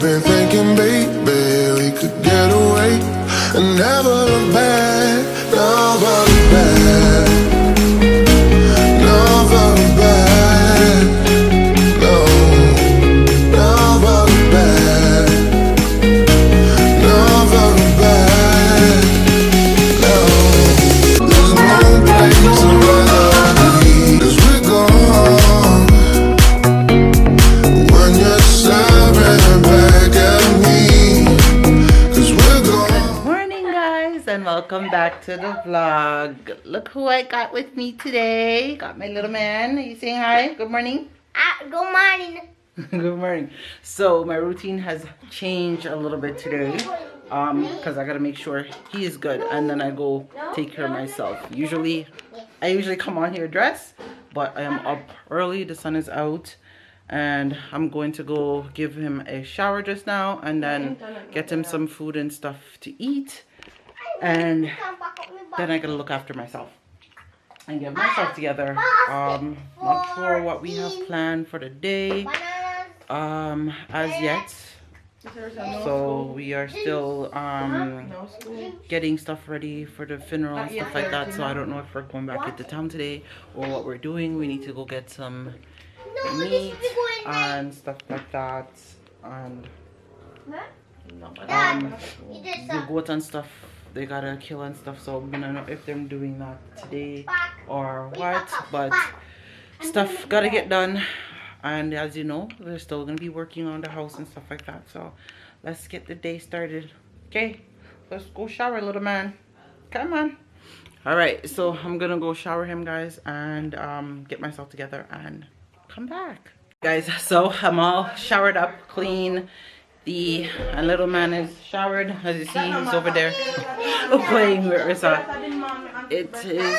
been thinking, baby, we could get away and never look back, never look back, never look back, no, never look back, never look back, no. There's no place I'd rather be, 'cause we're gone when you're staring back at me, 'cause we're gone. Good morning, guys, and welcome back to the vlog. Look who I got with me today. Got my little man. Are you saying hi? Good morning. Good morning. Good morning. So my routine has changed a little bit today because I gotta make sure he is good, and then I go take care of myself. I usually come on here dressed, but I am up early. The sun is out, and I'm going to go give him a shower just now, and then get him some food and stuff to eat, and then I gotta look after myself and get myself together. Not sure what we have planned for the day as yet, so we are still getting stuff ready for the funeral and stuff like that. So I don't know if we're going back into town today or what we're doing. We need to go get some meat and stuff like that, and the goat and stuff they gotta kill and stuff, so I don't know if they're doing that today or what, but stuff gotta get done. And as you know, they're still gonna be working on the house and stuff like that, so let's get the day started. Okay, let's go shower, little man, come on. All right, so I'm gonna go shower him, guys, and get myself together and come back, guys. So I'm all showered up, clean. The little man is showered. As you see, he's over there playing with Rissa. It is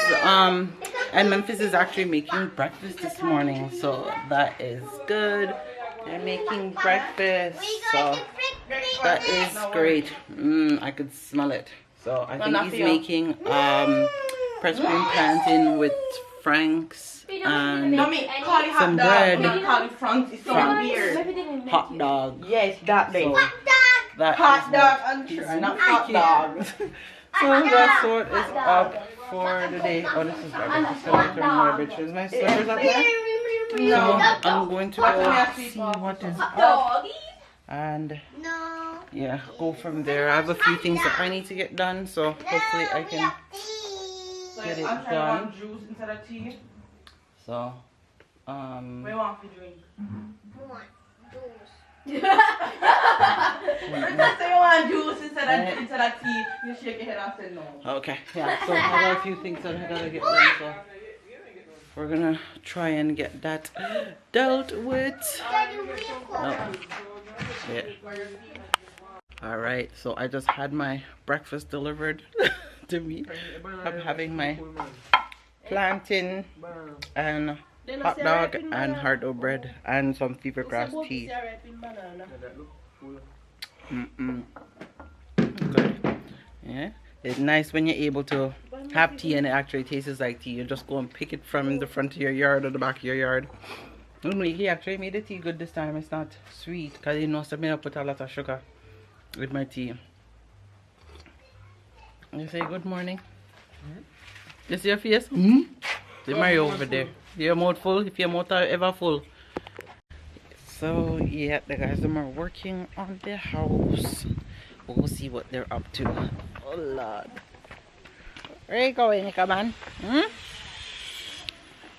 and Memphis is actually making breakfast this morning, so that is good. They're making breakfast, so that is great. I could smell it. So I think he's making pressed green plantain with Franks and some bread. Hot dog. Yes, that day. So that Hot dog and churn, not hot dogs. So that's what is up for the day. Oh, this is rubbish. Is my slippers up there? So I'm going to go see what is up and yeah, go from there. I have a few things that I need to get done, so hopefully I can get it done. So What you want to drink? Juice. Say you want juice instead of tea, you shake your head and say no. okay, yeah, so I got a few things that I gotta get done, so we're gonna try and get that dealt with. Oh. Yeah. All right, so I just had my breakfast delivered to me. I'm having my plantain and hot dog and hard-boiled bread and some fever grass tea. Good. Yeah, it's nice when you're able to have tea and it actually tastes like tea. You just go and pick it from the front of your yard or the back of your yard. He actually made the tea good this time. It's not sweet because he knows that I put a lot of sugar with my tea. You say good morning. You see your face? See Mario over there. Your mouth full, if your mouth are ever full. So yeah, the guys are working on the house. We'll see what they're up to. Oh Lord. Where are you going, little man?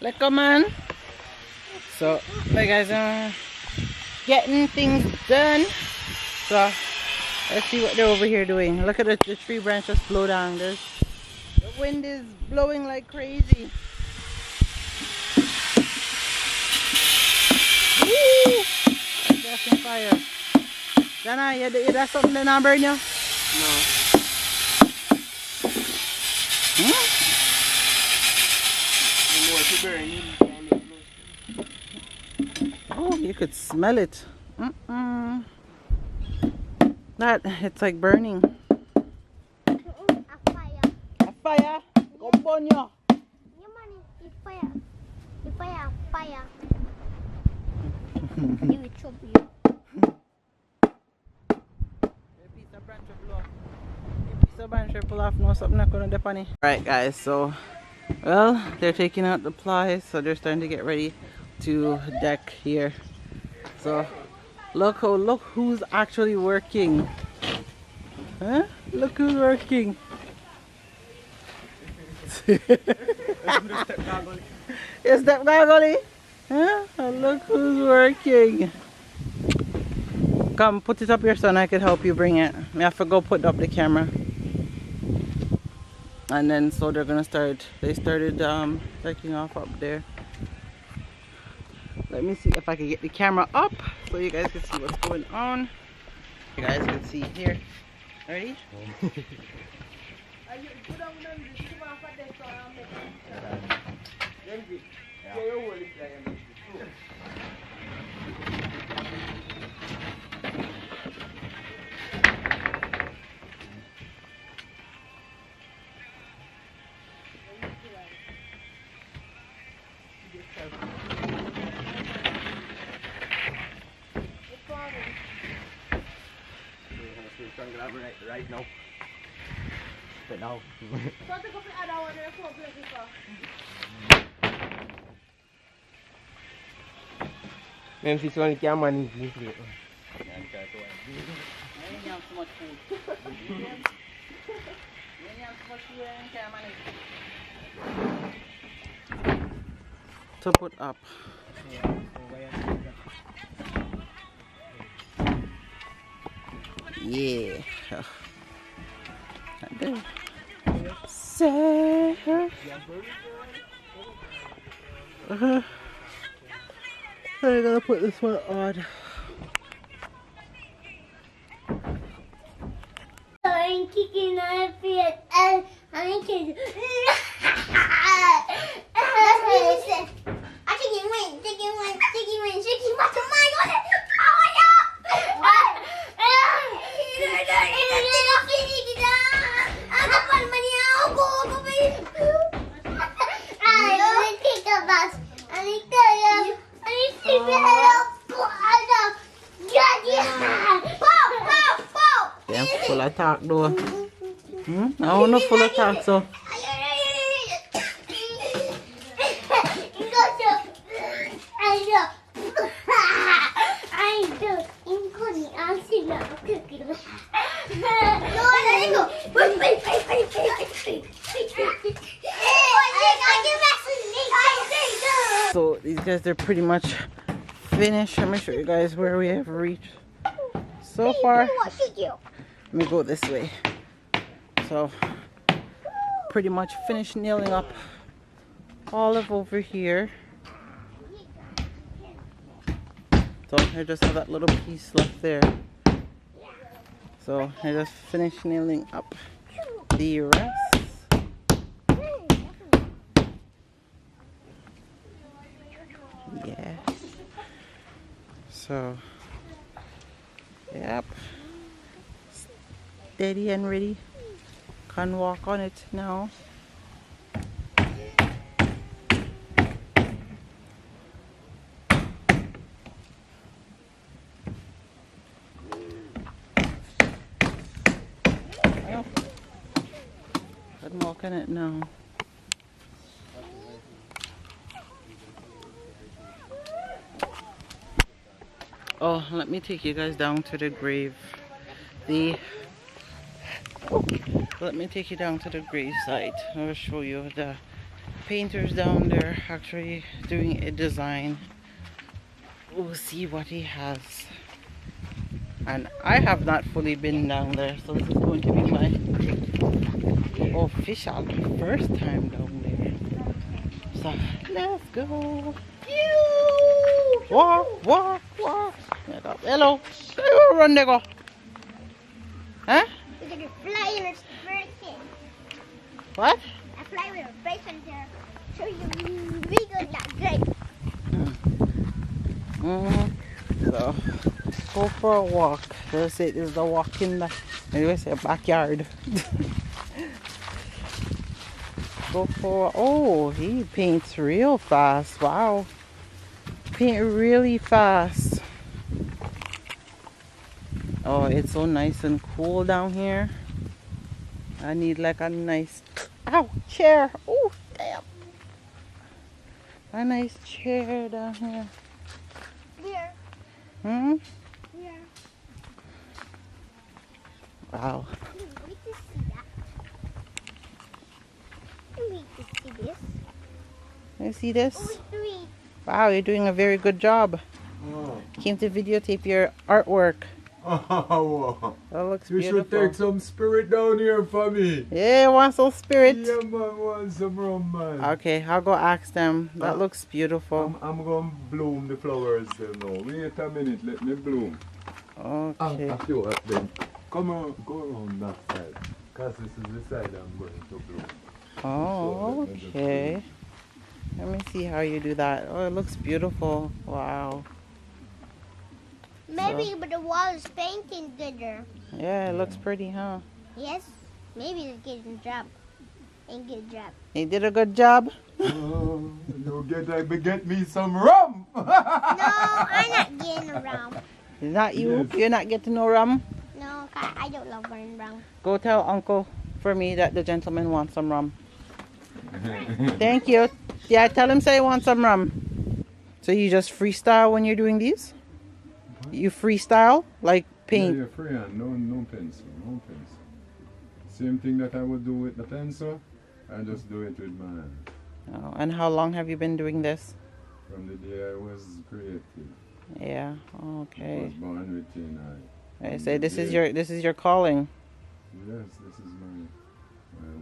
Little man? So the guys are getting things done. So let's see what they're over here doing. Look at the tree branches blow down. The wind is blowing like crazy. Woo! That's some fire. Dana, you got something that not burn you? No. Oh, you could smell it. That, it's like burning. A fire. A fire? Go burn you. Yeah, man, it's fire. It's fire. You will trouble you. Alright guys, so well, they're taking out the plies, so they're starting to get ready to deck here. So look who's actually working. Huh? Look who's working. Is that gargly? Huh? Oh, look who's working. Come put it up here so I can help you bring it. I have to go put up the camera. And then so they're gonna start, they started taking off up there. Let me see if I can get the camera up so you guys can see what's going on. You guys can see here. Ready? Right now. But now. Même si sono chiamano in to put up. Yeah. Say I gotta put this one on. I'm kicking my feet and I'm kicking. Damn, full of talk though. I want no full of talk so. So these guys, they're pretty much finished. Let me show you guys where we have reached so far. Let me go this way. So pretty much finished nailing up all of over here. So I just have that little piece left there. So I just finished nailing up the rest. Yeah. So, yep. Steady and ready. Can walk on it now. I'm walking it now. Oh, let me take you guys down to the grave. Let me take you down to the grave site. I'll show you the painters down there actually doing a design. We'll see what he has. And I have not fully been down there, so this is going to be my official first time down there. So let's go. Walk, walk, walk. Hello. Run there go. Huh? We can fly in a person. What? I fly with a person there. So you bigger that great. So go for a walk. They'll say this is the walk in the backyard. Go for, oh, he paints real fast. Wow. Paint really fast. Oh, it's so nice and cool down here. I need like a nice, ow, chair. Oh, damn. A nice chair down here. Here. Hmm? Here. Wow. Wait to see that. Wait to see this. You see this? Oh, wait. Wow, you're doing a very good job. Oh. Came to videotape your artwork. Oh. That looks You beautiful. should take some spirit down here for me. Yeah, I want some spirit. Yeah, man, want some rum, man. Okay, I'll go ask them. That looks beautiful. I'm going to bloom the flowers there now. Wait a minute, let me bloom. Okay. I'll show up then. Come on, go around that side. Because this is the side I'm going to bloom. Oh, okay. Let me see how you do that. Oh, it looks beautiful. Wow. Maybe but the wall is painting gooder. Yeah, it looks pretty, huh? Yes? Maybe the kid job. And good job. You did a good job. Oh, you get me some rum. No, I'm not getting around. Is that you? Yes. You're not getting no rum? No, I don't love running around. Go tell Uncle for me that the gentleman wants some rum. Thank you. Yeah, tell him say he wants some rum. So you just freestyle when you're doing these? You freestyle? Like paint? Yeah, freehand, no pencil, no pencil. Same thing that I would do with the pencil, I just do it with my hand. Oh, and how long have you been doing this? From the day I was created. Yeah. I Okay. was born with teen eye. I say this is your calling. Yes, this is my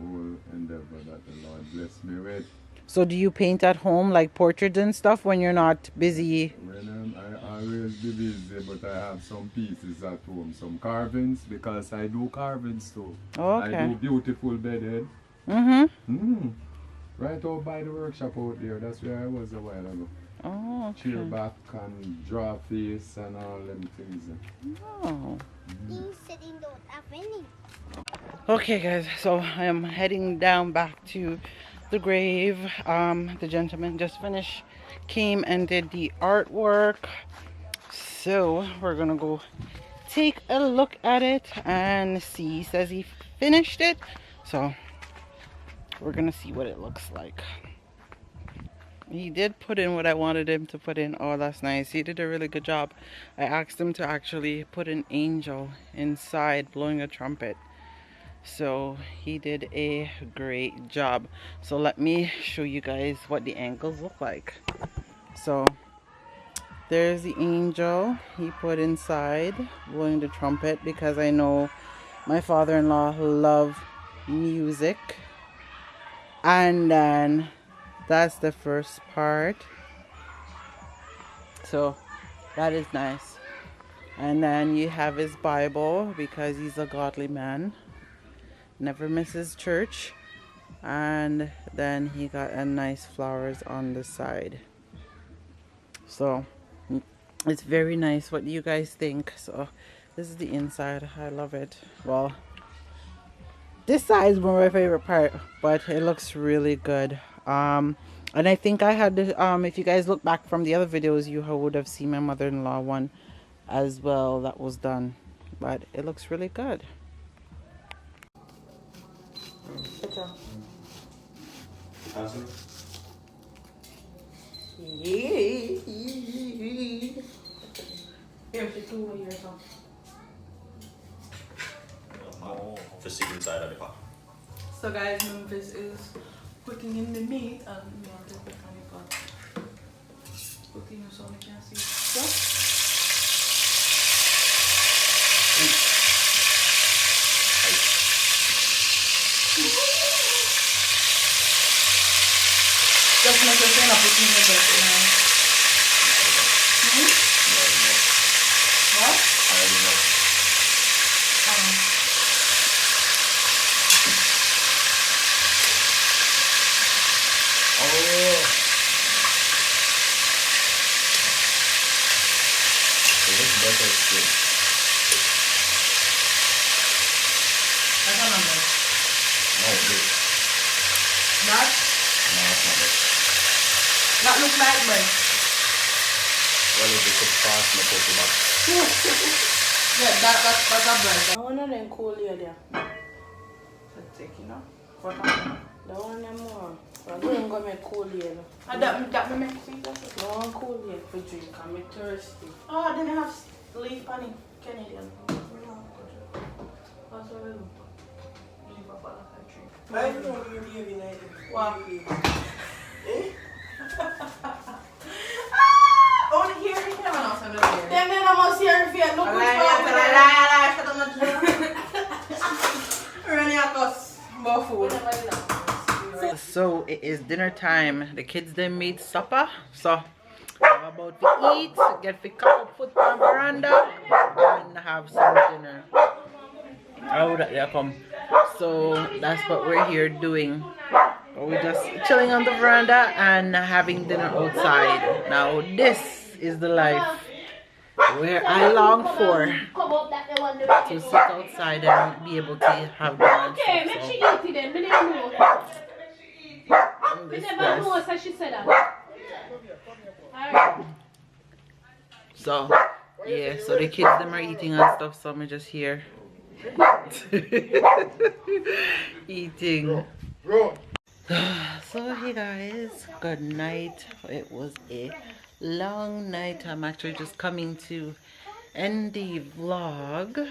whole endeavor that the Lord blessed me with. So do you paint at home like portraits and stuff when you're not busy? When I always be busy, but I have some pieces at home, some carvings, because I do carvings too. Okay. I do beautiful bedhead. Mm-hmm. Right out by the workshop out there, that's where I was a while ago. Oh, Chair okay. back and draw face and all them things. Oh. You sitting don't have any. Okay, guys. So I am heading down back to the grave. The gentleman just came and did the artwork. So we're gonna go take a look at it and see. He says he finished it. So we're gonna see what it looks like. He did put in what I wanted him to put in. Oh, that's nice. He did a really good job. I asked him to actually put an angel inside blowing a trumpet. So he did a great job. So let me show you guys what the angles look like. So there's the angel he put inside blowing the trumpet, because I know my father-in-law love music. And then that's the first part. So that is nice. And then you have his Bible, because he's a godly man, never misses church. And then he got a nice flowers on the side. So it's very nice. What do you guys think? So this is the inside. I love it. Well, this side is my favorite part, but it looks really good. And I think I had if you guys look back from the other videos, you would have seen my mother-in-law one as well that was done, but it looks really good. So guys, Memphis is putting in the meat and we are the mechanical cooking so we can see. So, just make sure you're not putting the best in there. What? I already know. That's not number. That? That looks like bread. that's a bread. I want to then cool here there. Let's take, you know. The one them more. I'm going to make cool here. That me make sweet. I want cool here for drink. I'm thirsty. Oh, then I have leaf honey. Canadian. What's the real? Leaf of all of drink. I don't know you're leaving it. Wow. Eh? Only here in Canada. No, so not here. Then I must hear if you look which So it is dinner time. The kids then made supper. So I'm about to eat, get the couple foot on the veranda and have some dinner. Oh, that they come. So that's what we're here doing. We're just chilling on the veranda and having dinner outside. Now this is the life where I long for, to sit outside and be able to have dinner. Okay, make sure you eat it then. Me never know. Me never know, so she said that. Alright. So yeah, so the kids them are eating and stuff, so I'm just here eating. So hey guys, good night. It was a long night. I'm actually just coming to end the vlog.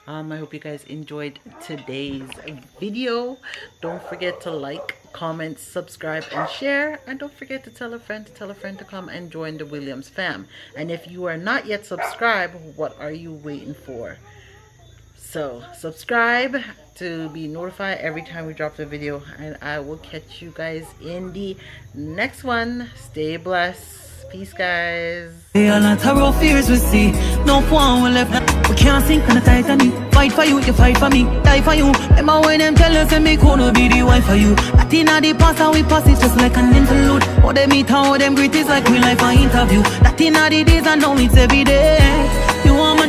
I hope you guys enjoyed today's video. Don't forget to like, comment, subscribe, and share. And don't forget to tell a friend to come and join the Williams fam. And if you are not yet subscribed, what are you waiting for? So subscribe to be notified every time we drop the video. And I will catch you guys in the next one. Stay blessed. Peace, guys. They are not our fears we see. No one will left. We can't sink on the Titanic. Fight for you, you fight for me. Die for you. Remember when them tell us and me gonna be the wife for you. That in the past and we pass it just like an interlude. How they meet how them greet is like real life an interview. That in the days and now it's every day. You want